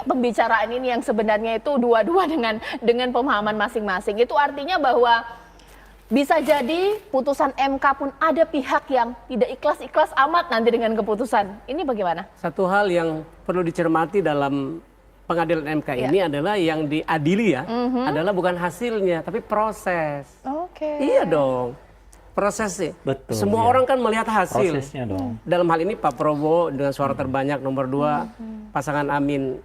Pembicaraan ini yang sebenarnya itu dua-dua dengan pemahaman masing-masing. Itu artinya bahwa bisa jadi putusan MK pun ada pihak yang tidak ikhlas-ikhlas amat nanti dengan keputusan. Ini bagaimana? Satu hal yang perlu dicermati dalam pengadilan MK ini adalah yang diadili ya, adalah bukan hasilnya tapi proses. Iya dong. Prosesnya. Betul, semua orang kan melihat hasil. Prosesnya dong. Dalam hal ini Pak Prabowo dengan suara terbanyak nomor 2, pasangan Amin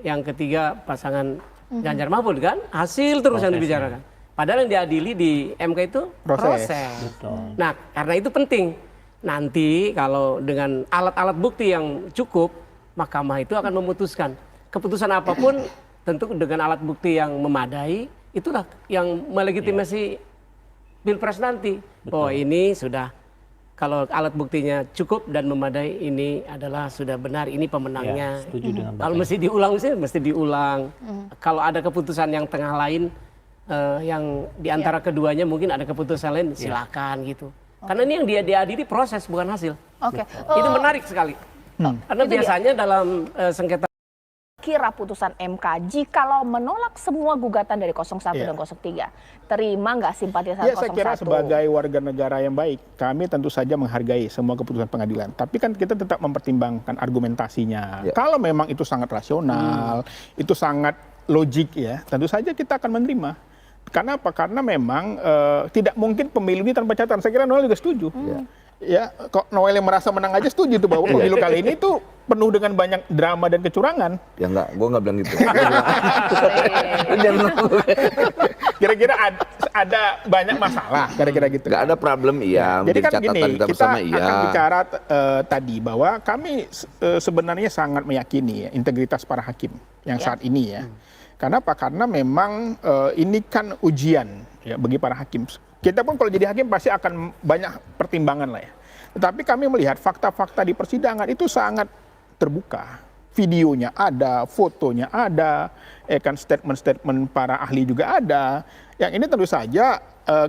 yang ketiga pasangan Ganjar Mahfud kan, hasil terus yang dibicarakan. Padahal yang diadili di MK itu proses. Betul. Nah, karena itu penting. Nanti kalau dengan alat-alat bukti yang cukup, mahkamah itu akan memutuskan. Keputusan apapun tentu dengan alat bukti yang memadai, itulah yang melegitimasi Pilpres nanti. Oh, ini sudah, kalau alat buktinya cukup dan memadai, ini adalah sudah benar, ini pemenangnya. Ya, setuju dengan Bapak. Kalau mesti diulang sih, mesti diulang. Kalau ada keputusan yang tengah lain, yang diantara keduanya mungkin ada keputusan lain, silakan gitu. Karena ini yang dia diadili proses, bukan hasil. Itu menarik sekali. Karena biasanya dalam sengketa kira putusan MK jikalau menolak semua gugatan dari 01 dan 03, terima nggak simpatisan 01? Saya kira sebagai warga negara yang baik, kami tentu saja menghargai semua keputusan pengadilan. Tapi kan kita tetap mempertimbangkan argumentasinya. Kalau memang itu sangat rasional, itu sangat logik ya, tentu saja kita akan menerima. Karena apa? Karena memang tidak mungkin pemilu ini tanpa catatan. Saya kira Noel juga setuju. Ya, kok Noel yang merasa menang aja setuju tuh bahwa pemilu kali ini tuh penuh dengan banyak drama dan kecurangan. Ya enggak, gue enggak bilang gitu. Kira-kira ada banyak masalah, kira-kira gitu. Enggak ada problem, iya. Jadi kan catatan gini, kita kita bersama, iya. akan bicara tadi bahwa kami sebenarnya sangat meyakini ya, integritas para hakim yang saat ini ya. Karena apa? Karena memang ini kan ujian ya bagi para hakim. Kita pun kalau jadi hakim pasti akan banyak pertimbangan lah ya. Tetapi kami melihat fakta-fakta di persidangan itu sangat terbuka. Videonya ada, fotonya ada, kan statement-statement para ahli juga ada. Yang ini tentu saja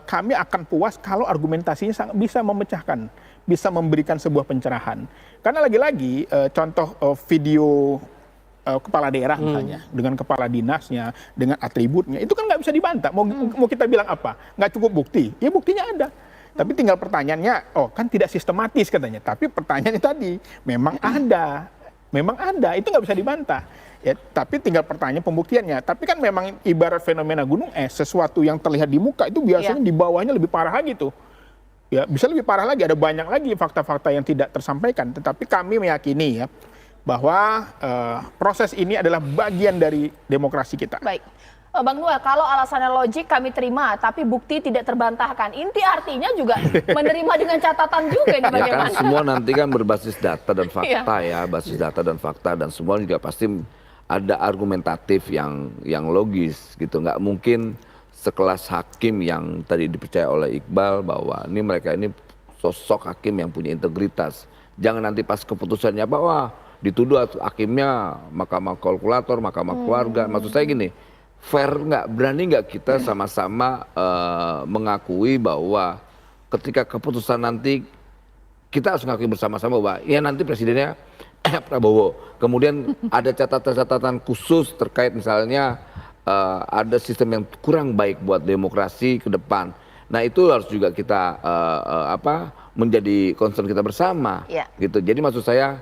kami akan puas kalau argumentasinya sangat bisa memecahkan, bisa memberikan sebuah pencerahan. Karena lagi-lagi contoh video kepala daerah misalnya, dengan kepala dinasnya, dengan atributnya, itu kan nggak bisa dibantah. Mau kita bilang apa? Nggak cukup bukti? Ya buktinya ada. Tapi tinggal pertanyaannya, oh kan tidak sistematis katanya. Tapi pertanyaannya tadi, memang ada. Memang ada, itu nggak bisa dibantah. Ya, tapi tinggal pertanyaan pembuktiannya. Tapi kan memang ibarat fenomena gunung es, sesuatu yang terlihat di muka itu biasanya di bawahnya lebih parah lagi tuh. Ya, bisa lebih parah lagi, ada banyak lagi fakta-fakta yang tidak tersampaikan. Tetapi kami meyakini ya, bahwa proses ini adalah bagian dari demokrasi kita. Baik, Bang Noel, kalau alasannya logik kami terima, tapi bukti tidak terbantahkan, inti artinya juga menerima dengan catatan juga ini bagaimana? Ya kan semua nanti kan berbasis data dan fakta ya, basis data dan fakta, dan semua juga pasti ada argumentatif yang logis gitu. Nggak mungkin sekelas hakim yang tadi dipercaya oleh Iqbal bahwa ini mereka ini sosok hakim yang punya integritas. Jangan nanti pas keputusannya bahwa dituduh hakimnya mahkamah kalkulator, mahkamah keluarga. Maksud saya gini, fair nggak, berani nggak kita sama-sama mengakui bahwa ketika keputusan nanti kita harus mengakui bersama-sama bahwa ya nanti presidennya Prabowo. Kemudian ada catatan-catatan khusus terkait misalnya ada sistem yang kurang baik buat demokrasi ke depan. Nah itu harus juga kita menjadi concern kita bersama. Gitu. Jadi maksud saya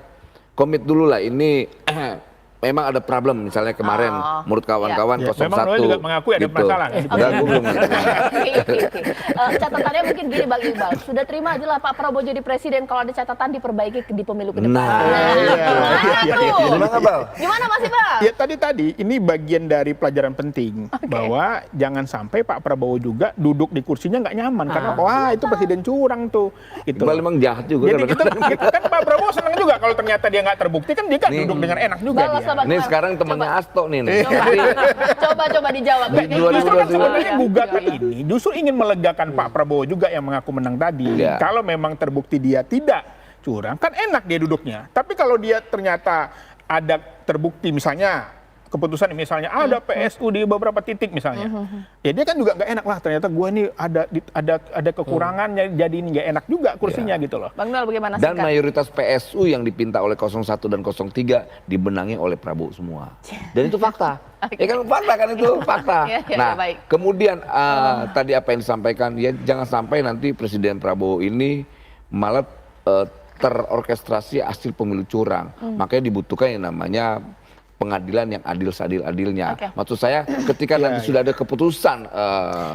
komit dulu lah, ini memang ada problem misalnya kemarin menurut kawan-kawan 01. Memang Noel juga mengakui ada masalah. Enggak, gue belum. Catatannya mungkin gini Bang Iqbal, sudah terima aja lah Pak Prabowo jadi presiden kalau ada catatan diperbaiki di pemilu ke depan. Gimana Bal? Gimana Mas Iqbal? Ya tadi ini bagian dari pelajaran penting bahwa jangan sampai Pak Prabowo juga duduk di kursinya nggak nyaman karena wah itu presiden curang tuh. Gitu. Iqbal memang jahat juga. Jadi kita kan Pak Prabowo senang juga kalau ternyata dia nggak terbukti kan dia kan duduk dengan enak juga dia. Ini sekarang temannya Asto nih. Coba dijawab. Justru kan sebenarnya gugatan ini justru ingin melegakan Pak Prabowo juga yang mengaku menang tadi. Kalau memang terbukti dia tidak curang, kan enak dia duduknya. Tapi kalau dia ternyata ada terbukti misalnya keputusan misalnya ada PSU di beberapa titik misalnya, ya dia kan juga nggak enak lah, ternyata gue nih ada kekurangannya, jadi ini nggak enak juga kursinya gitu loh. Bang Noel bagaimana Dan singkat? mayoritas PSU yang dipinta oleh 01 dan 03 dibenangi oleh Prabowo semua. Dan itu fakta. Ya kan fakta kan itu fakta. Nah, baik. kemudian tadi apa yang disampaikan, ya jangan sampai nanti Presiden Prabowo ini malah terorkestrasi hasil pemilu curang. Makanya dibutuhkan yang namanya pengadilan yang adil seadil-adilnya. Maksud saya ketika nanti sudah ada keputusan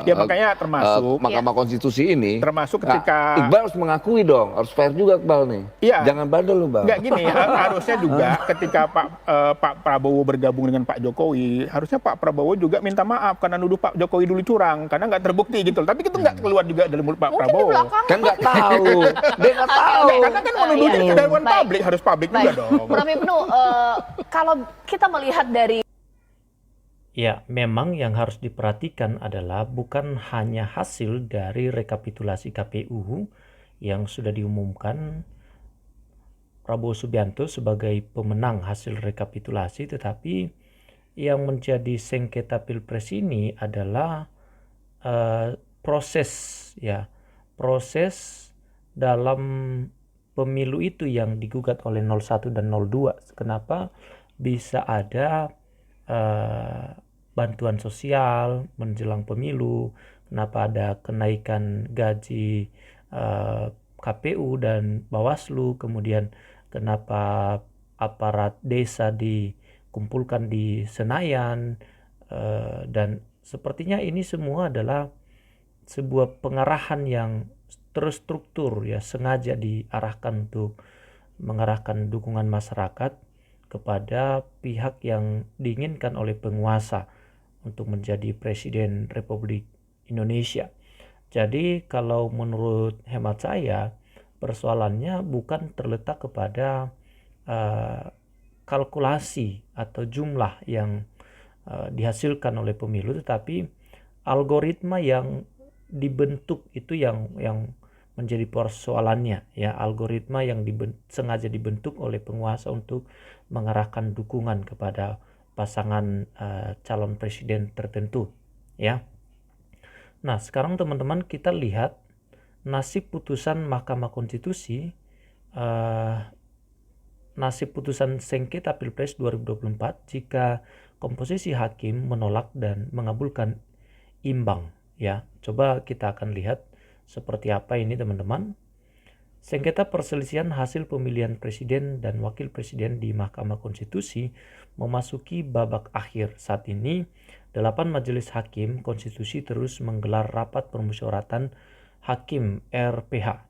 ya makanya termasuk Mahkamah Konstitusi ini, termasuk ketika Iqbal harus mengakui dong, harus fair juga Iqbal nih. Iya. Jangan bandel lu Bang. Nggak gini, harusnya juga ketika Pak Prabowo bergabung dengan Pak Jokowi, harusnya Pak Prabowo juga minta maaf karena nuduh Pak Jokowi dulu curang, karena nggak terbukti gitu. Tapi itu nggak keluar juga dari mulut Pak Prabowo. Kan nggak tahu, dia nggak tahu. Karena kan menuduhnya ke dewan publik, harus publik juga dong. Prof. Ibnu, kalau kita melihat dari Ya, memang yang harus diperhatikan adalah bukan hanya hasil dari rekapitulasi KPU yang sudah diumumkan Prabowo Subianto sebagai pemenang hasil rekapitulasi, tetapi yang menjadi sengketa Pilpres ini adalah proses dalam pemilu itu yang digugat oleh 01 dan 02. Kenapa bisa ada bantuan sosial menjelang pemilu, kenapa ada kenaikan gaji KPU dan Bawaslu, kemudian kenapa aparat desa dikumpulkan di Senayan, dan sepertinya ini semua adalah sebuah pengarahan yang terstruktur, ya, sengaja diarahkan untuk mengarahkan dukungan masyarakat kepada pihak yang diinginkan oleh penguasa untuk menjadi Presiden Republik Indonesia. Jadi kalau menurut hemat saya, persoalannya bukan terletak kepada kalkulasi atau jumlah yang dihasilkan oleh pemilu, tetapi algoritma yang dibentuk itu yang menjadi persoalannya, ya, algoritma yang sengaja dibentuk oleh penguasa untuk mengarahkan dukungan kepada pasangan calon presiden tertentu, ya. Nah, sekarang teman-teman kita lihat nasib putusan Mahkamah Konstitusi, nasib putusan sengketa Pilpres 2024 jika komposisi hakim menolak dan mengabulkan imbang, ya. Coba kita akan lihat seperti apa ini teman-teman. Sengketa perselisihan hasil pemilihan presiden dan wakil presiden di Mahkamah Konstitusi memasuki babak akhir. Saat ini 8 majelis hakim konstitusi terus menggelar rapat permusyawaratan hakim RPH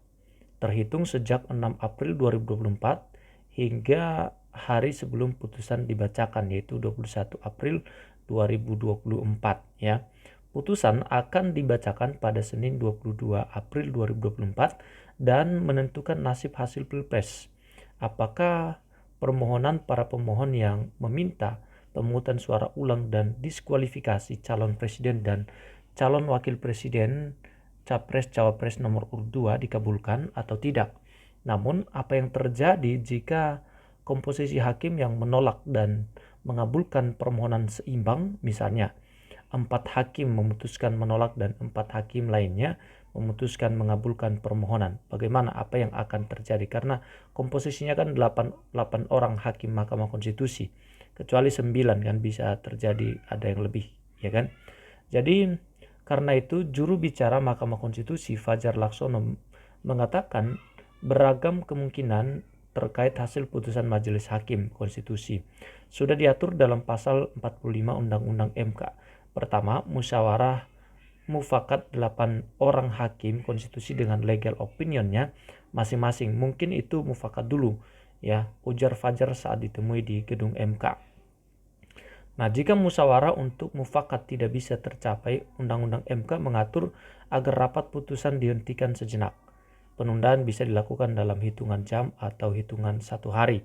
terhitung sejak 6 April 2024 hingga hari sebelum putusan dibacakan, yaitu 21 April 2024, ya. Putusan akan dibacakan pada Senin 22 April 2024 dan menentukan nasib hasil Pilpres. Apakah permohonan para pemohon yang meminta pemungutan suara ulang dan diskualifikasi calon presiden dan calon wakil presiden Capres-Cawapres nomor urut 2 dikabulkan atau tidak. Namun apa yang terjadi jika komposisi hakim yang menolak dan mengabulkan permohonan seimbang, misalnya 4 hakim memutuskan menolak dan 4 hakim lainnya memutuskan mengabulkan permohonan. Bagaimana, apa yang akan terjadi? Karena komposisinya kan 8 orang hakim Mahkamah Konstitusi, kecuali 9 kan bisa terjadi ada yang lebih, ya kan? Jadi karena itu juru bicara Mahkamah Konstitusi Fajar Laksono mengatakan beragam kemungkinan terkait hasil putusan Majelis Hakim Konstitusi sudah diatur dalam pasal 45 Undang-Undang MK. Pertama, musyawarah mufakat 8 orang hakim konstitusi dengan legal opinionnya masing-masing. Mungkin itu mufakat dulu, ya, ujar Fajar saat ditemui di gedung MK. Nah, jika musyawarah untuk mufakat tidak bisa tercapai, Undang-Undang MK mengatur agar rapat putusan dihentikan sejenak. Penundaan bisa dilakukan dalam hitungan jam atau hitungan 1 hari.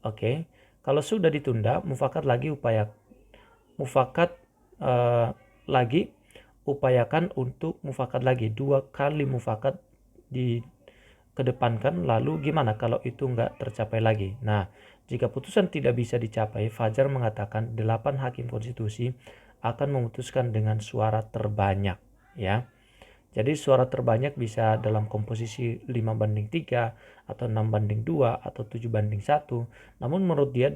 Oke, kalau sudah ditunda, mufakat upayakan untuk mufakat lagi, 2 kali mufakat dikedepankan. Lalu gimana kalau itu nggak tercapai lagi? Nah, Jika putusan tidak bisa dicapai, Fajar mengatakan 8 hakim konstitusi akan memutuskan dengan suara terbanyak, ya. Jadi suara terbanyak bisa dalam komposisi 5-3 atau 6-2 atau 7-1. Namun menurut dia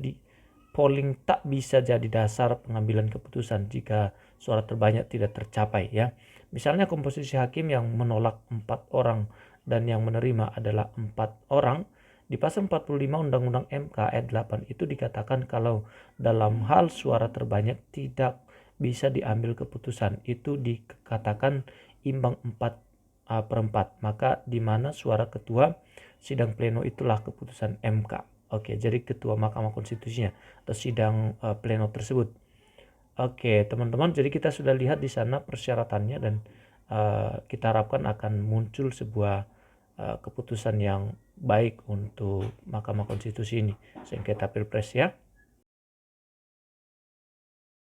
polling tak bisa jadi dasar pengambilan keputusan jika suara terbanyak tidak tercapai, ya. Misalnya komposisi hakim yang menolak 4 orang dan yang menerima adalah 4 orang. Di pasal 45 Undang-Undang MK ayat 8 itu dikatakan kalau dalam hal suara terbanyak tidak bisa diambil keputusan. Itu dikatakan imbang 4/4. Maka di mana suara ketua sidang pleno itulah keputusan MK. Oke, jadi ketua Mahkamah Konstitusinya atau sidang pleno tersebut. Oke, teman-teman, jadi kita sudah lihat di sana persyaratannya dan kita harapkan akan muncul sebuah keputusan yang baik untuk Mahkamah Konstitusi ini, sengketa Pilpres, ya.